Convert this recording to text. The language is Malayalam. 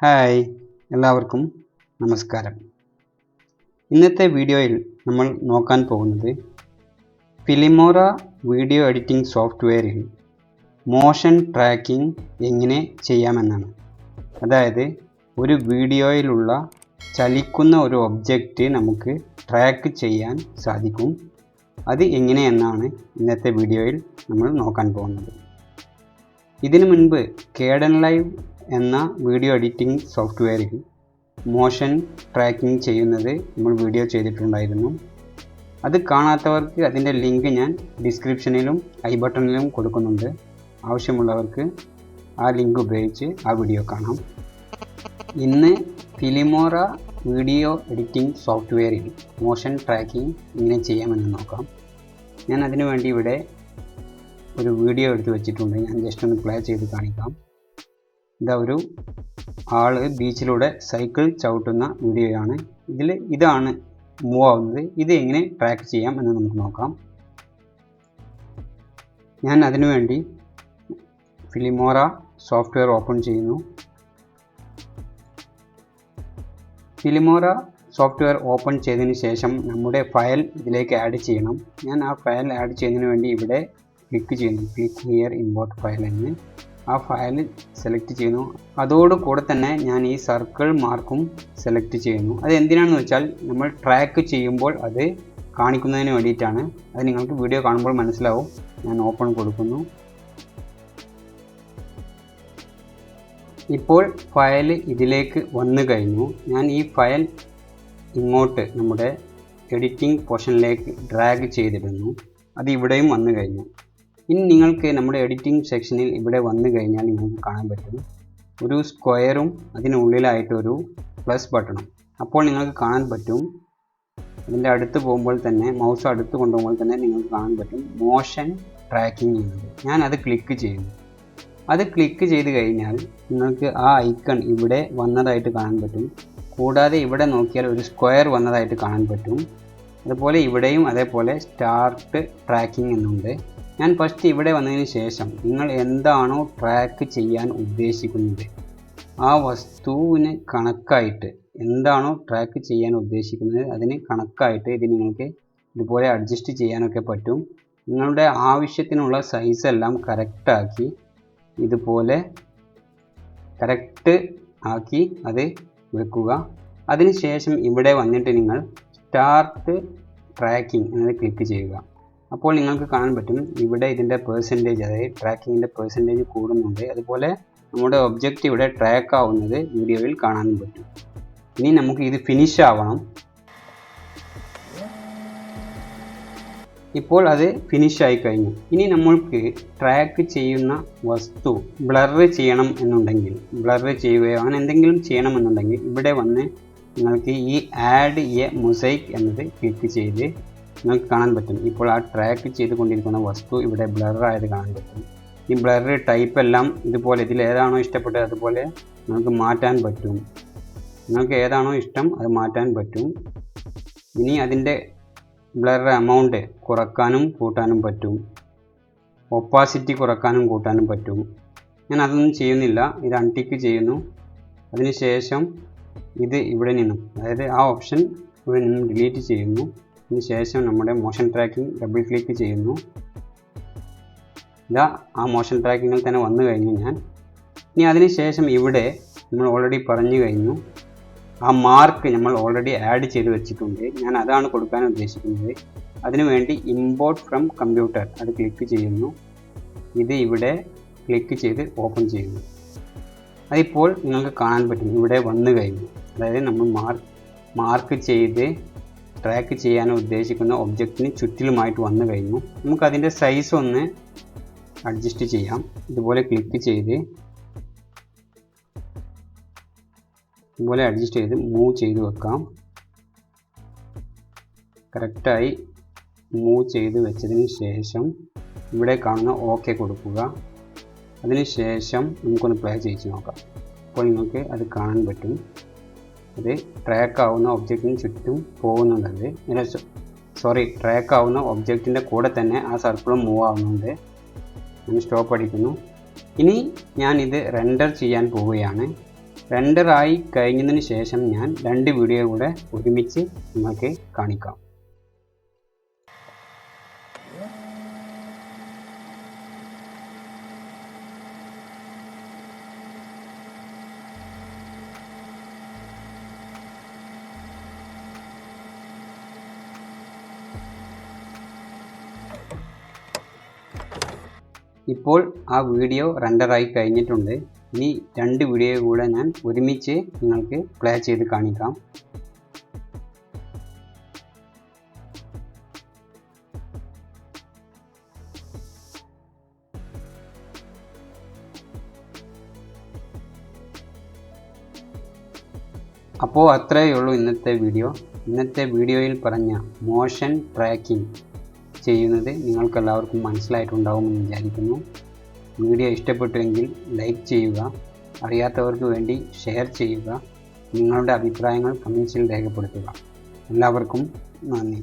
ഹായ്, എല്ലാവർക്കും നമസ്കാരം. ഇന്നത്തെ വീഡിയോയിൽ നമ്മൾ നോക്കാൻ പോകുന്നത് ഫിലിമോറ വീഡിയോ എഡിറ്റിംഗ് സോഫ്റ്റ്വെയറിൽ മോഷൻ ട്രാക്കിംഗ് എങ്ങനെ ചെയ്യാമെന്നാണ്. അതായത് ഒരു വീഡിയോയിലുള്ള ചലിക്കുന്ന ഒരു ഒബ്ജക്റ്റ് നമുക്ക് ട്രാക്ക് ചെയ്യാൻ സാധിക്കും. അത് എങ്ങനെയെന്നാണ് ഇന്നത്തെ വീഡിയോയിൽ നമ്മൾ നോക്കാൻ പോകുന്നത്. ഇതിനു മുൻപ് Kdenlive എന്ന വീഡിയോ എഡിറ്റിംഗ് സോഫ്റ്റ്വെയറിൽ മോഷൻ ട്രാക്കിംഗ് ചെയ്യുന്നത് നമ്മൾ വീഡിയോ ചെയ്തിട്ടുണ്ടായിരുന്നു. അത് കാണാത്തവർക്ക് അതിൻ്റെ ലിങ്ക് ഞാൻ ഡിസ്ക്രിപ്ഷനിലും ഐ ബട്ടണിലും കൊടുക്കുന്നുണ്ട്. ആവശ്യമുള്ളവർക്ക് ആ ലിങ്ക് ഉപയോഗിച്ച് ആ വീഡിയോ കാണാം. ഇന്ന് ഫിലിമോറ വീഡിയോ എഡിറ്റിംഗ് സോഫ്റ്റ്വെയറിൽ മോഷൻ ട്രാക്കിംഗ് എങ്ങനെ ചെയ്യാമെന്ന് നോക്കാം. ഞാൻ അതിനു വേണ്ടി ഇവിടെ ഒരു വീഡിയോ എടുത്ത് വെച്ചിട്ടുണ്ട്. ഞാൻ ജസ്റ്റ് ഒന്ന് പ്ലേ ചെയ്ത് കാണിക്കാം. ഇതാ ഒരു ആള് ബീച്ചിലൂടെ സൈക്കിൾ ചവിട്ടുന്ന വീഡിയോയാണ്. ഇതാണ് മൂവ് ആവുന്നത്. ഇത് എങ്ങനെ ട്രാക്ക് ചെയ്യാം എന്ന് നമുക്ക് നോക്കാം. ഞാൻ അതിനുവേണ്ടി ഫിലിമോറ സോഫ്റ്റ്വെയർ ഓപ്പൺ ചെയ്യുന്നു. ഫിലിമോറ സോഫ്റ്റ്വെയർ ഓപ്പൺ ചെയ്തതിന് ശേഷം നമ്മുടെ ഫയൽ ഇതിലേക്ക് ആഡ് ചെയ്യണം. ഞാൻ ആ ഫയൽ ആഡ് ചെയ്യുന്നതിന് വേണ്ടി ഇവിടെ ക്ലിക്ക് ചെയ്യുന്നു. ക്ലിക്ക് ഹിയർ ഇമ്പോർട്ട് ഫയൽ എന്ന് ആ ഫയൽ സെലക്ട് ചെയ്യുന്നു. അതോടുകൂടെ തന്നെ ഞാൻ ഈ സർക്കിൾ മാർക്കും സെലക്ട് ചെയ്യുന്നു. അത് എന്തിനാണെന്ന് വെച്ചാൽ നമ്മൾ ട്രാക്ക് ചെയ്യുമ്പോൾ അത് കാണിക്കുന്നതിന് വേണ്ടിയിട്ടാണ്. അത് നിങ്ങൾക്ക് വീഡിയോ കാണുമ്പോൾ മനസ്സിലാവും. ഞാൻ ഓപ്പൺ കൊടുക്കുന്നു. ഇപ്പോൾ ഫയൽ ഇതിലേക്ക് വന്നു കഴിഞ്ഞു. ഞാൻ ഈ ഫയൽ ഇങ്ങോട്ട് നമ്മുടെ എഡിറ്റിംഗ് പോർഷനിലേക്ക് ഡ്രാഗ് ചെയ്തിടുന്നു. അത് ഇവിടെയും വന്നു കഴിഞ്ഞു. ഇനി നിങ്ങൾക്ക് നമ്മുടെ എഡിറ്റിംഗ് സെക്ഷനിൽ ഇവിടെ വന്നു കഴിഞ്ഞാൽ നിങ്ങൾക്ക് കാണാൻ പറ്റും ഒരു സ്ക്വയറും അതിനുള്ളിലായിട്ടൊരു പ്ലസ് ബട്ടണും. അപ്പോൾ നിങ്ങൾക്ക് കാണാൻ പറ്റും അതിൻ്റെ അടുത്ത് പോകുമ്പോൾ തന്നെ, മൗസ് അടുത്ത് കൊണ്ടുപോകുമ്പോൾ തന്നെ നിങ്ങൾക്ക് കാണാൻ പറ്റും മോഷൻ ട്രാക്കിംഗ് എന്നത്. ഞാൻ അത് ക്ലിക്ക് ചെയ്യുന്നു. അത് ക്ലിക്ക് ചെയ്ത് കഴിഞ്ഞാൽ നിങ്ങൾക്ക് ആ ഐക്കൺ ഇവിടെ വന്നതായിട്ട് കാണാൻ പറ്റും. കൂടാതെ ഇവിടെ നോക്കിയാൽ ഒരു സ്ക്വയർ വന്നതായിട്ട് കാണാൻ പറ്റും. അതുപോലെ ഇവിടെയും അതേപോലെ സ്റ്റാർട്ട് ട്രാക്കിംഗ് എന്നുണ്ട്. ഞാൻ ഫസ്റ്റ് ഇവിടെ വന്നതിന് ശേഷം നിങ്ങൾ എന്താണോ ട്രാക്ക് ചെയ്യാൻ ഉദ്ദേശിക്കുന്നത് ആ വസ്തുവിന് കണക്കായിട്ട്, എന്താണോ ട്രാക്ക് ചെയ്യാൻ ഉദ്ദേശിക്കുന്നത് അതിന് കണക്കായിട്ട് ഇത് നിങ്ങൾക്ക് ഇതുപോലെ അഡ്ജസ്റ്റ് ചെയ്യാനൊക്കെ പറ്റും. നിങ്ങളുടെ ആവശ്യത്തിനുള്ള സൈസ് എല്ലാം കറക്റ്റാക്കി ഇതുപോലെ കറക്റ്റ് ആക്കി അത് വെക്കുക. അതിനുശേഷം ഇവിടെ വന്നിട്ട് നിങ്ങൾ സ്റ്റാർട്ട് ട്രാക്കിംഗ് എന്നത് ക്ലിക്ക് ചെയ്യുക. അപ്പോൾ നിങ്ങൾക്ക് കാണാൻ പറ്റും ഇവിടെ ഇതിൻ്റെ പെർസെൻറ്റേജ്, അതായത് ട്രാക്കിങ്ങിൻ്റെ പെർസെൻറ്റേജ് കൂടുന്നുണ്ട്. അതുപോലെ നമ്മുടെ ഒബ്ജക്റ്റ് ഇവിടെ ട്രാക്ക് ആവുന്നത് വീഡിയോയിൽ കാണാനും പറ്റും. ഇനി നമുക്ക് ഇത് ഫിനിഷ് ആവണം. ഇപ്പോൾ അത് ഫിനിഷ് ആയി കഴിഞ്ഞു. ഇനി നമ്മൾക്ക് ട്രാക്ക് ചെയ്യുന്ന വസ്തു ബ്ലർ ചെയ്യണം എന്നുണ്ടെങ്കിൽ, ബ്ലർ ചെയ്യുകയോ അങ്ങനെ എന്തെങ്കിലും ചെയ്യണമെന്നുണ്ടെങ്കിൽ ഇവിടെ വന്ന് നിങ്ങൾക്ക് ഈ ആഡ് എ മൊസൈക്ക് എന്നത് ക്ലിക്ക് ചെയ്ത് നിങ്ങൾക്ക് കാണാൻ പറ്റും. ഇപ്പോൾ ആ ട്രാക്ക് ചെയ്തുകൊണ്ടിരിക്കുന്ന വസ്തു ഇവിടെ ബ്ലറായത് കാണാൻ പറ്റും. ഈ ബ്ലർ ടൈപ്പ് എല്ലാം ഇതുപോലെ ഇതിൽ ഏതാണോ ഇഷ്ടപ്പെട്ടത് അതുപോലെ നമുക്ക് മാറ്റാൻ പറ്റും. നിങ്ങൾക്ക് ഏതാണോ ഇഷ്ടം അത് മാറ്റാൻ പറ്റും. ഇനി അതിൻ്റെ ബ്ലർ എമൗണ്ട് കുറക്കാനും കൂട്ടാനും പറ്റും. ഒപ്പാസിറ്റി കുറക്കാനും കൂട്ടാനും പറ്റും. ഞാൻ അതൊന്നും ചെയ്യുന്നില്ല. ഇത് അൺടിക്ക് ചെയ്യുന്നു. അതിനുശേഷം ഇത് ഇവിടെ നിന്നും, അതായത് ആ ഓപ്ഷൻ ഇവിടെ നിന്നും ഡിലീറ്റ് ചെയ്യുന്നു. അതിനുശേഷം നമ്മുടെ മോഷൻ ട്രാക്കിംഗ് ഡബിൾ ക്ലിക്ക് ചെയ്യുന്നു. ഇതാ ആ മോഷൻ ട്രാക്കിങ്ങിൽ തന്നെ വന്നു കഴിഞ്ഞു ഞാൻ. ഇനി അതിനുശേഷം ഇവിടെ നമ്മൾ ഓൾറെഡി പറഞ്ഞു കഴിഞ്ഞു ആ മാർക്ക് നമ്മൾ ഓൾറെഡി ആഡ് ചെയ്ത് വെച്ചിട്ടുണ്ട്. ഞാൻ അതാണ് കൊടുക്കാൻ ഉദ്ദേശിക്കുന്നത്. അതിനുവേണ്ടി ഇമ്പോർട്ട് ഫ്രം കമ്പ്യൂട്ടർ അത് ക്ലിക്ക് ചെയ്യുന്നു. ഇത് ഇവിടെ ക്ലിക്ക് ചെയ്ത് ഓപ്പൺ ചെയ്യുന്നു. അതിപ്പോൾ നിങ്ങൾക്ക് കാണാൻ പറ്റും ഇവിടെ വന്നു കഴിഞ്ഞു. അതായത് നമ്മൾ മാർക്ക് ചെയ്ത് ട്രാക്ക് ചെയ്യാൻ ഉദ്ദേശിക്കുന്ന ഒബ്ജക്റ്റിന് ചുറ്റിലുമായിട്ട് വന്നു കഴിഞ്ഞു. നമുക്കതിൻ്റെ സൈസ് ഒന്ന് അഡ്ജസ്റ്റ് ചെയ്യാം. ഇതുപോലെ ക്ലിക്ക് ചെയ്ത് ഇതുപോലെ അഡ്ജസ്റ്റ് ചെയ്ത് മൂവ് ചെയ്ത് വെക്കാം. കറക്റ്റായി മൂവ് ചെയ്ത് വെച്ചതിന് ശേഷം ഇവിടെ കാണുന്ന ഓക്കെ കൊടുക്കുക. അതിനുശേഷം നമുക്കൊന്ന് പ്ലേ ചെയ്ത് നോക്കാം. അപ്പോൾ നിങ്ങൾക്ക് അത് കാണാൻ പറ്റും. അത് ട്രാക്ക് ആവുന്ന ഒബ്ജക്റ്റിന് ചുറ്റും പോകുന്നുണ്ട്. ട്രാക്ക് ആവുന്ന ഒബ്ജക്റ്റിൻ്റെ കൂടെ തന്നെ ആ സർക്കിളും മൂവ് ആവുന്നുണ്ട്. ഞാൻ സ്റ്റോപ്പ് അടിക്കുന്നു. ഇനി ഞാൻ ഇത് റെൻഡർ ചെയ്യാൻ പോവുകയാണ്. റെൻഡർ ആയി കഴിഞ്ഞതിന് ശേഷം ഞാൻ 2 വീഡിയോ കൂടെ ഒരുമിച്ച് നിങ്ങൾക്ക് കാണിക്കാം. ഇപ്പോൾ ആ വീഡിയോ റെൻഡർ ആയി കഴിഞ്ഞിട്ടുണ്ട്. ഇനി 2 വീഡിയോ കൂടെ ഞാൻ ഒരുമിച്ച് നിങ്ങൾക്ക് പ്ലേ ചെയ്ത് കാണിക്കാം. അപ്പോൾ അത്രയേ ഉള്ളൂ ഇന്നത്തെ വീഡിയോ. ഇന്നത്തെ വീഡിയോയിൽ പറഞ്ഞ മോഷൻ ട്രാക്കിംഗ് ചെയ്യുന്നത് നിങ്ങൾക്കെല്ലാവർക്കും മനസ്സിലായിട്ടുണ്ടാവുമെന്ന് വിചാരിക്കുന്നു. വീഡിയോ ഇഷ്ടപ്പെട്ടുവെങ്കിൽ ലൈക്ക് ചെയ്യുക, അറിയാത്തവർക്ക് വേണ്ടി ഷെയർ ചെയ്യുക, നിങ്ങളുടെ അഭിപ്രായങ്ങൾ കമൻസിൽ രേഖപ്പെടുത്തുക. എല്ലാവർക്കും നന്ദി.